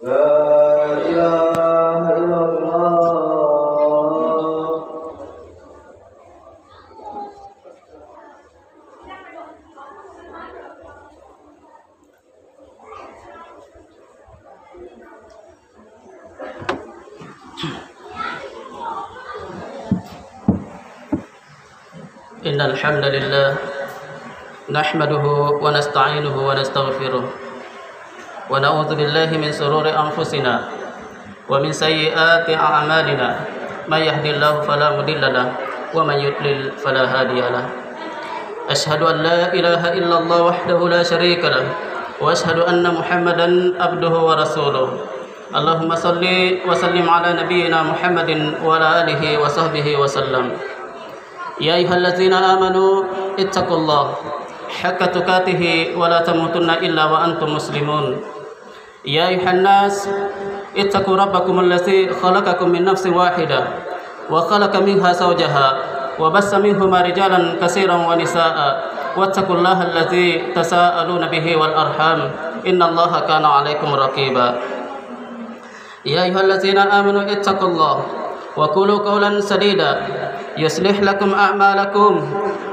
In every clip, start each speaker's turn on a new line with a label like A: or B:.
A: إله إلا الله.
B: إن الحمد لله نحمده ونستعينه ونستغفره ونعوذ بالله من شرور أنفسنا ومن سيئات أعمالنا من يهد الله فلا مضل له ومن يضلل فلا هادي له أشهد أن لا إله إلا الله وحده لا شريك له وأشهد أن محمدا عبده ورسوله اللهم صل وسلم على نبينا محمد وعلى آله وصحبه وسلم يا أيها الذين آمنوا اتقوا الله حق تقاته ولا تموتن إلا وأنتم مسلمون يا أيها الناس اتقوا ربكم الذي خلقكم من نفس واحدة وخلق منها زوجها وبث منهما رجالا كثيرا ونساء واتقوا الله الذي تساءلون به والأرحام إن الله كان عليكم رقيبا يا أيها الذين آمنوا اتقوا الله وقولوا قولا سديدا يصلح لكم أعمالكم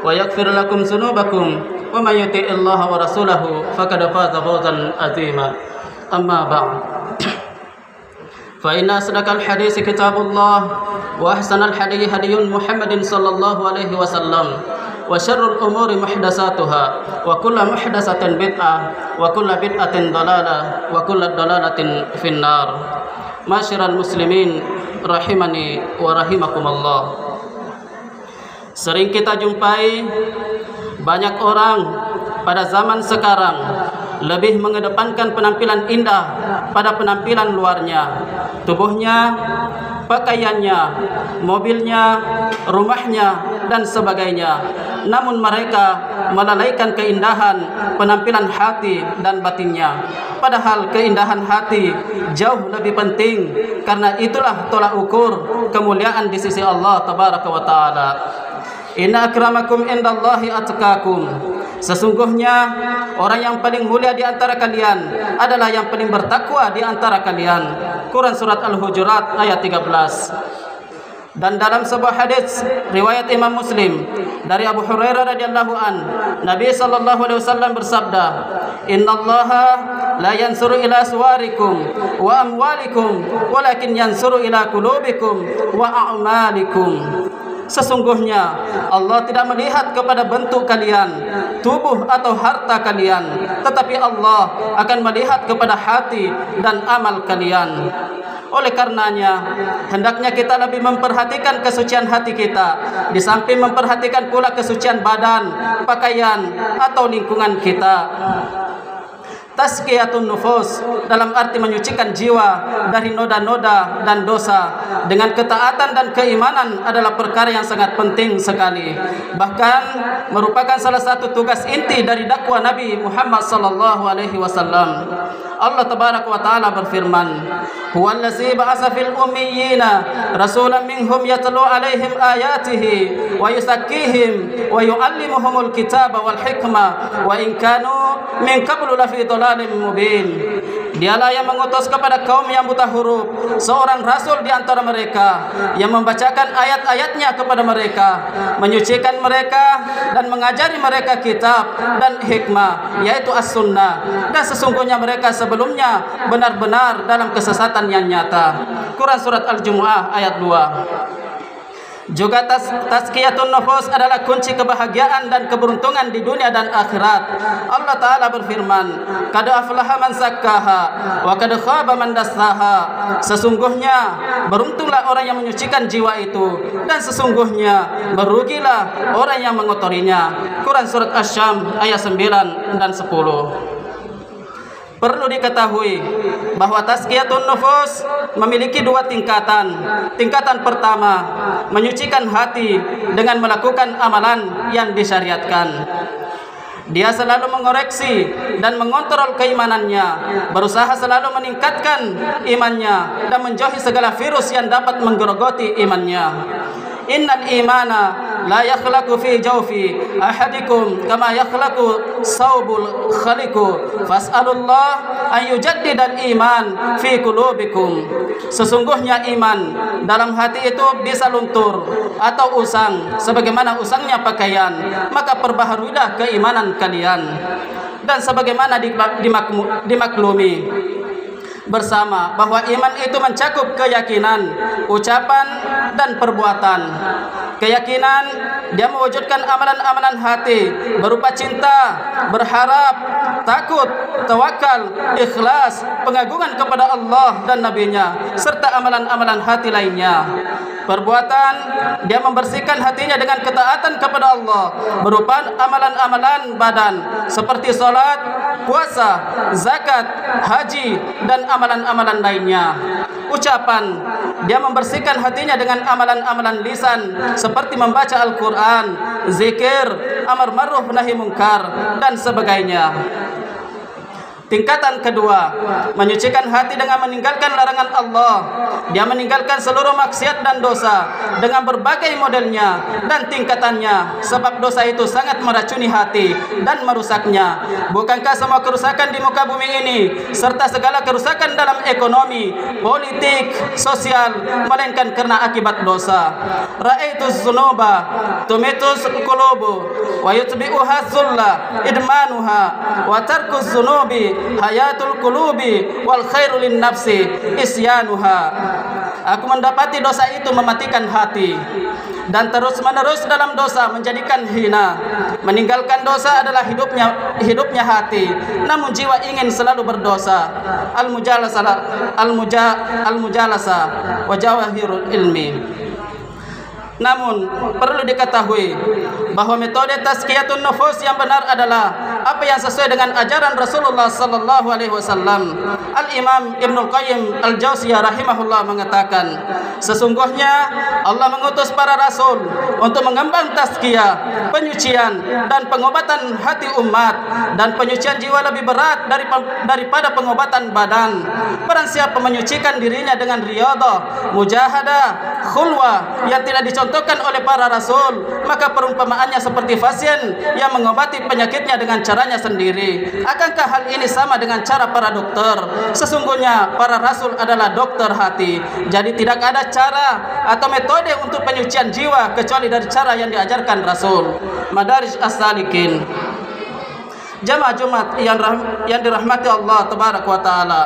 B: ويغفر لكم ذنوبكم ومن يطع الله ورسوله فقد فاز فوزا عظيما أما بعد فإن أصدق الحديث كتاب الله وأحسن الحديث هدي محمد صلى الله عليه وسلم وشر الأمور محدثاتها وكل محدثة بدعة وكل بدعة ضلالة وكل ضلالة في النار معاشر المسلمين rahimani wa rahimakumullah. Sering kita jumpai banyak orang pada zaman sekarang lebih mengedepankan penampilan indah pada penampilan luarnya, tubuhnya, pakaiannya, mobilnya, rumahnya, dan sebagainya. Namun mereka melalaikan keindahan penampilan hati dan batinnya. Padahal keindahan hati jauh lebih penting, karena itulah tolak ukur kemuliaan di sisi Allah Tabaraka wa Ta'ala. Inna akramakum indallahi atqakum. Sesungguhnya orang yang paling mulia di antara kalian adalah yang paling bertakwa di antara kalian. Quran surat Al-Hujurat ayat 13. Dan dalam sebuah hadis riwayat Imam Muslim dari Abu Hurairah radhiyallahu an, Nabi sallallahu alaihi wasallam bersabda, "Innallaha la yansuru ila suwarikum wa amwalikum, walakin yansuru ila qulubikum wa a'malikum." Sesungguhnya Allah tidak melihat kepada bentuk kalian, tubuh atau harta kalian, tetapi Allah akan melihat kepada hati dan amal kalian. Oleh karenanya, hendaknya kita lebih memperhatikan kesucian hati kita, di samping memperhatikan pula kesucian badan, pakaian, atau lingkungan kita. Tazkiyatun nufus dalam arti menyucikan jiwa dari noda-noda dan dosa dengan ketaatan dan keimanan adalah perkara yang sangat penting sekali. Bahkan merupakan salah satu tugas inti dari dakwah Nabi Muhammad sallallahu alaihi wasallam. Allah Tabaraka wa Ta'ala berfirman, "Huwallazi ba'atsa fil ummiyina rasulan minhum yatlu 'alaihim ayatihi wa yuzakkihim wa yu'allimuhumul kitaba wal hikmah wa in kanu min qablu lafi dhalalin mubin." Dialah yang mengutus kepada kaum yang buta huruf seorang rasul di antara mereka yang membacakan ayat-ayatnya kepada mereka, menyucikan mereka dan mengajari mereka kitab dan hikmah, yaitu as-sunnah. Dan sesungguhnya mereka sebelumnya benar-benar dalam kesesatan yang nyata. Quran surat Al-Jumu'ah ayat 2. Juga tazkiyatun nufus adalah kunci kebahagiaan dan keberuntungan di dunia dan akhirat. Allah Ta'ala berfirman, "Qad aflaha man zakkaha wa qad khaba man dassaha." Sesungguhnya beruntunglah orang yang menyucikan jiwa itu, dan sesungguhnya merugilah orang yang mengotorinya. Quran surat Asy-Syams ayat 9 dan 10. Perlu diketahui bahwa tazkiyatun nufus memiliki dua tingkatan. Tingkatan pertama, menyucikan hati dengan melakukan amalan yang disyariatkan. Dia selalu mengoreksi dan mengontrol keimanannya, berusaha selalu meningkatkan imannya dan menjauhi segala virus yang dapat menggerogoti imannya. Innal imana la yakhlaqu fi jawfi ahadikum kama yakhlaqu saubul khaliqu fas'alullah an yujaddidal iman fi qulubikum. Sesungguhnya iman dalam hati itu bisa luntur atau usang sebagaimana usangnya pakaian, maka perbaharuilah keimanan kalian. Dan sebagaimana dimaklumi bersama bahwa iman itu mencakup keyakinan, ucapan dan perbuatan. Keyakinan dia mewujudkan amalan-amalan hati berupa cinta, berharap, takut, tawakal, ikhlas, pengagungan kepada Allah dan Nabi-Nya serta amalan-amalan hati lainnya. Perbuatan dia membersihkan hatinya dengan ketaatan kepada Allah berupa amalan-amalan badan seperti salat, puasa, zakat, haji dan amalan-amalan lainnya. Ucapan dia membersihkan hatinya dengan amalan-amalan lisan seperti membaca Al-Quran, zikir, amar ma'ruf nahi munkar dan sebagainya. Tingkatan kedua, menyucikan hati dengan meninggalkan larangan Allah. Dia meninggalkan seluruh maksiat dan dosa dengan berbagai modelnya dan tingkatannya, sebab dosa itu sangat meracuni hati dan merusaknya. Bukankah semua kerusakan di muka bumi ini serta segala kerusakan dalam ekonomi, politik, sosial melainkan karena akibat dosa? Ra'aitu dzunuba tumitus qulubu wa yutbi'uha dhulla idmanuha wa tarku dzunubi hayatul qulubi wal khairu lin nafsi isyanuha. Aku mendapati dosa itu mematikan hati dan terus-menerus dalam dosa menjadikan hina. Meninggalkan dosa adalah hidupnya hati, namun jiwa ingin selalu berdosa. Al-mujalasa wa jawahirul ilmi. Namun perlu diketahui bahwa metode tazkiyatun nufus yang benar adalah apa yang sesuai dengan ajaran Rasulullah sallallahu alaihi wasallam. Al-Imam Ibnu Qayyim Al-Jauziyah rahimahullah mengatakan, sesungguhnya Allah mengutus para rasul untuk mengembang tazkiyah, penyucian dan pengobatan hati umat, dan penyucian jiwa lebih berat daripada pengobatan badan. Barang siapa menyucikan dirinya dengan riyadhah, mujahadah, khulwah yang tidak dicontohkan oleh para rasul, maka perumpamaannya seperti pasien yang mengobati penyakitnya dengan caranya sendiri. Akankah hal ini sama dengan cara para dokter? Sesungguhnya para rasul adalah dokter hati. Jadi tidak ada cara atau metode untuk penyucian jiwa kecuali dari cara yang diajarkan Rasul. Madarij As-Salikin. Jamaah Jumat yang dirahmati Allah tabaraka wa taala.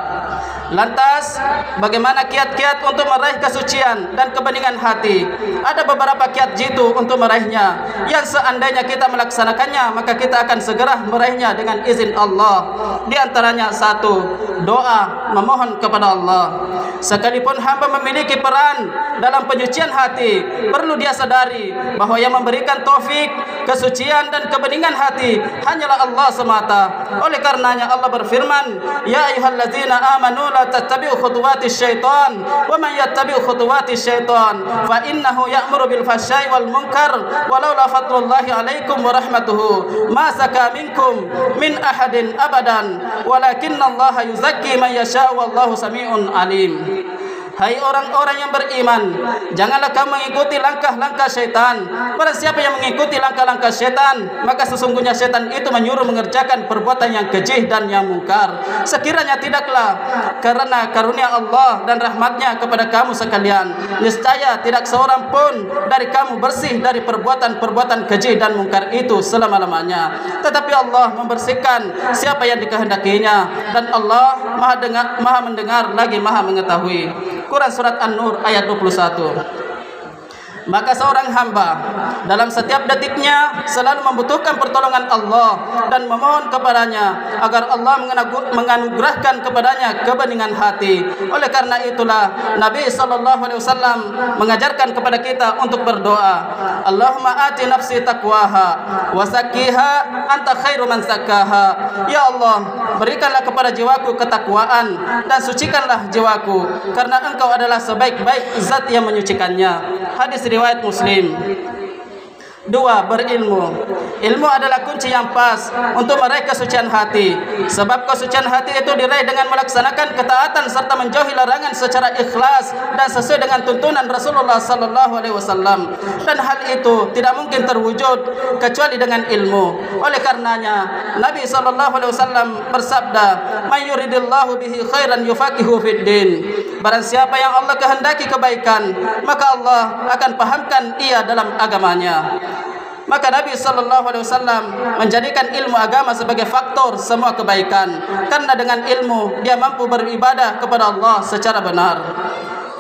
B: Lantas, bagaimana kiat-kiat untuk meraih kesucian dan kebeningan hati? Ada beberapa kiat jitu untuk meraihnya, yang seandainya kita melaksanakannya, maka kita akan segera meraihnya dengan izin Allah. Di antaranya satu, doa, memohon kepada Allah. Sekalipun hamba memiliki peran dalam penyucian hati, perlu dia sadari bahwa yang memberikan taufik, kesucian dan kebeningan hati hanyalah Allah semata. Oleh karenanya Allah berfirman, ya ayyuhallazina amanu la tattabi'u khutuwatis syaitan wa man yattabi' khutuwatis syaitan fa innahu ya'muru bil fahsya'i wal munkar walau la fadlullahi 'alaikum wa rahmatuhu ma saka minkum min ahadin abadan walakinallaha yuzakki man yasha'u wallahu sami'un alim. Hai orang-orang yang beriman, janganlah kamu mengikuti langkah-langkah syaitan. Barang siapa yang mengikuti langkah-langkah syaitan, maka sesungguhnya syaitan itu menyuruh mengerjakan perbuatan yang keji dan yang mungkar. Sekiranya tidaklah karena karunia Allah dan rahmatnya kepada kamu sekalian, niscaya tidak seorang pun dari kamu bersih dari perbuatan-perbuatan keji dan mungkar itu selama-lamanya. Tetapi Allah membersihkan siapa yang dikehendakinya, dan Allah Maha mendengar lagi Maha mengetahui. Quran Surat An-Nur ayat 21. Maka seorang hamba dalam setiap detiknya selalu membutuhkan pertolongan Allah dan memohon kepadanya agar Allah menganugerahkan kepadanya kebeningan hati. Oleh karena itulah Nabi SAW mengajarkan kepada kita untuk berdoa, Allahumma ati nafsi taqwaha wa zakkiha anta khairu man zakkaha. Ya Allah, berikanlah kepada jiwaku ketakwaan dan sucikanlah jiwaku, karena Engkau adalah sebaik-baik zat yang menyucikannya. Hadis riwayat Muslim. Dua, berilmu. Ilmu adalah kunci yang pas untuk meraih kesucian hati. Sebab kesucian hati itu diraih dengan melaksanakan ketaatan serta menjauhi larangan secara ikhlas dan sesuai dengan tuntunan Rasulullah sallallahu alaihi wasallam. Dan hal itu tidak mungkin terwujud kecuali dengan ilmu. Oleh karenanya Nabi sallallahu alaihi wasallam bersabda, "May yuridillahu bihi khairan yufaqihu fid din." Barang siapa yang Allah kehendaki kebaikan, maka Allah akan pahamkan ia dalam agamanya. Maka Nabi sallallahu alaihi wasallam menjadikan ilmu agama sebagai faktor semua kebaikan, karena dengan ilmu dia mampu beribadah kepada Allah secara benar.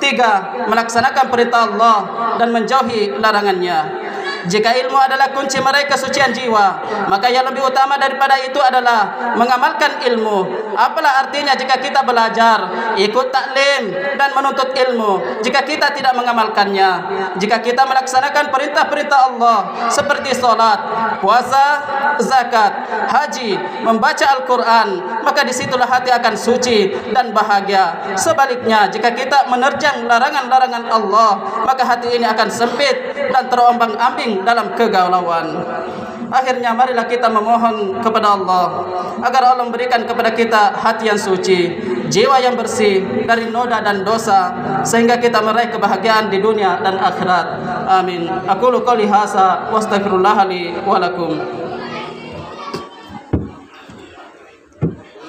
B: Tiga, melaksanakan perintah Allah dan menjauhi larangannya. Jika ilmu adalah kunci meraih kesucian jiwa, maka yang lebih utama daripada itu adalah mengamalkan ilmu. Apalah artinya jika kita belajar, ikut taklim dan menuntut ilmu, jika kita tidak mengamalkannya? Jika kita melaksanakan perintah-perintah Allah seperti salat, puasa, zakat, haji, membaca Al-Quran, maka disitulah hati akan suci dan bahagia. Sebaliknya, jika kita menerjang larangan-larangan Allah, maka hati ini akan sempit dan terombang-ambing dalam kegalauan. Akhirnya marilah kita memohon kepada Allah agar Allah memberikan kepada kita hati yang suci, jiwa yang bersih dari noda dan dosa, sehingga kita meraih kebahagiaan di dunia dan akhirat. Amin. Aqulu qouli hadza wa astaghfirullah li wa lakum.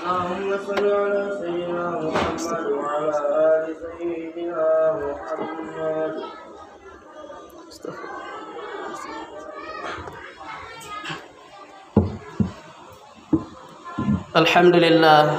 B: Allahumma shalli ala sayyidina Muhammad wa ala ali sayyidina Muhammad. Alhamdulillah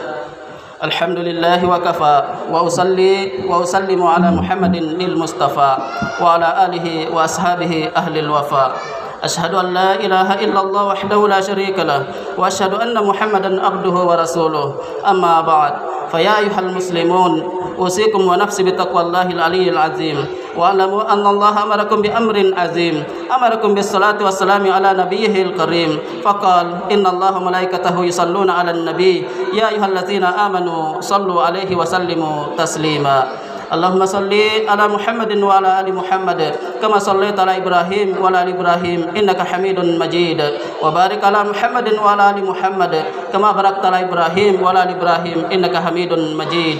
B: wa kafa wa usallimu ala Muhammadin lil Mustafa wa ala alihi wa ashabihi ahli wafa. Asyhadu an la ilaha illallah wahdahu la syarika lah wa asyhadu anna Muhammadan abduhu wa rasuluh. Amma ba'd. Fa ya ayyuhal muslimun, usikum wa nafsi bi taqwallahil aliyyil azim. Wa alamu anna Allah amarakum bi amrin azim. Amarakum bis salati wassalamu ala nabiyyihil karim. Faqal inna Allaha malaikatahu yusalluna 'alan nabiy ya ayyuhallazina amanu sallu 'alaihi wa sallimu taslima. Allahumma salli ala Muhammadin wa ala ali Muhammad kama sallaita ala Ibrahim wa ala ali Ibrahim innaka Hamidun Majid. Wa barik ala Muhammadin wa ala ali Muhammad kama barakta ala Ibrahim wa ala ali Ibrahim innaka Hamidun Majid.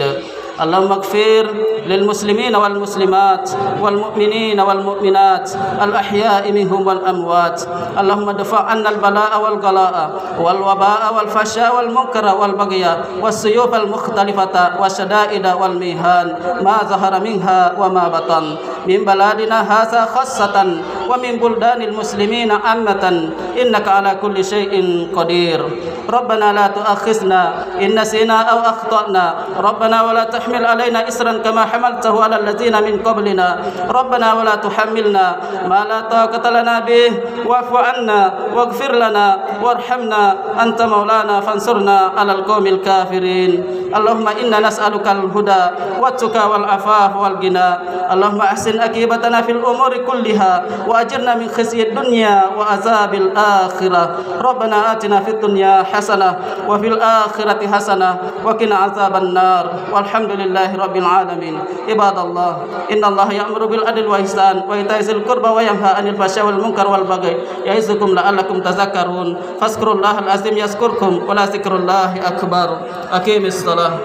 B: Allahumma ighfir lil muslimin wal muslimat wal mu'minin wal mu'minat al ahya'i minhum wal amwat. Allahumma dafa' 'anna al bala'a wal gala'a wal waba'a wal fasha wal munkara wal baghya was suyuf al mukhtalifata wasyada'ida wal mihan ma zahara minha wa ma batan min baladina hadza khassatan wa min buldanil muslimina ammatan innaka ala kulli syai'in qadir. Rabbana la tu'akhizna in nasina aw akhtana. Rabbana wa la tahmil alaina isran kama hamaltahu ala allazina min qablina. Rabbana wa la tuhammilna ma la taqata lana bih wa'fu 'anna waghfir lana warhamna anta maulana fansurna 'alal qaumil kafirin. Allahumma inna nas'aluka al-huda wat-tuqa wal afaf wal ghina. Allahumma ahsin akibatana fil umuri kulliha wa ajirna min khizyid dunya wa azabil akhirah. Rabbana atina fid dunya hasanah wa fil akhirati hasanah wa qina azaban nar. Walhamdulillahi rabbil alamin. Ibadallah, innallaha ya'muru bil adli wa ihsan wa ita'i dzil qurba wa yanha 'anil fahsya'i wal munkar wal baghi ya'izukum la'allakum tadhakkarun. Fazkurullahal azim yazkurkum wa la dzikrullahi akbar. Aqimis shalah.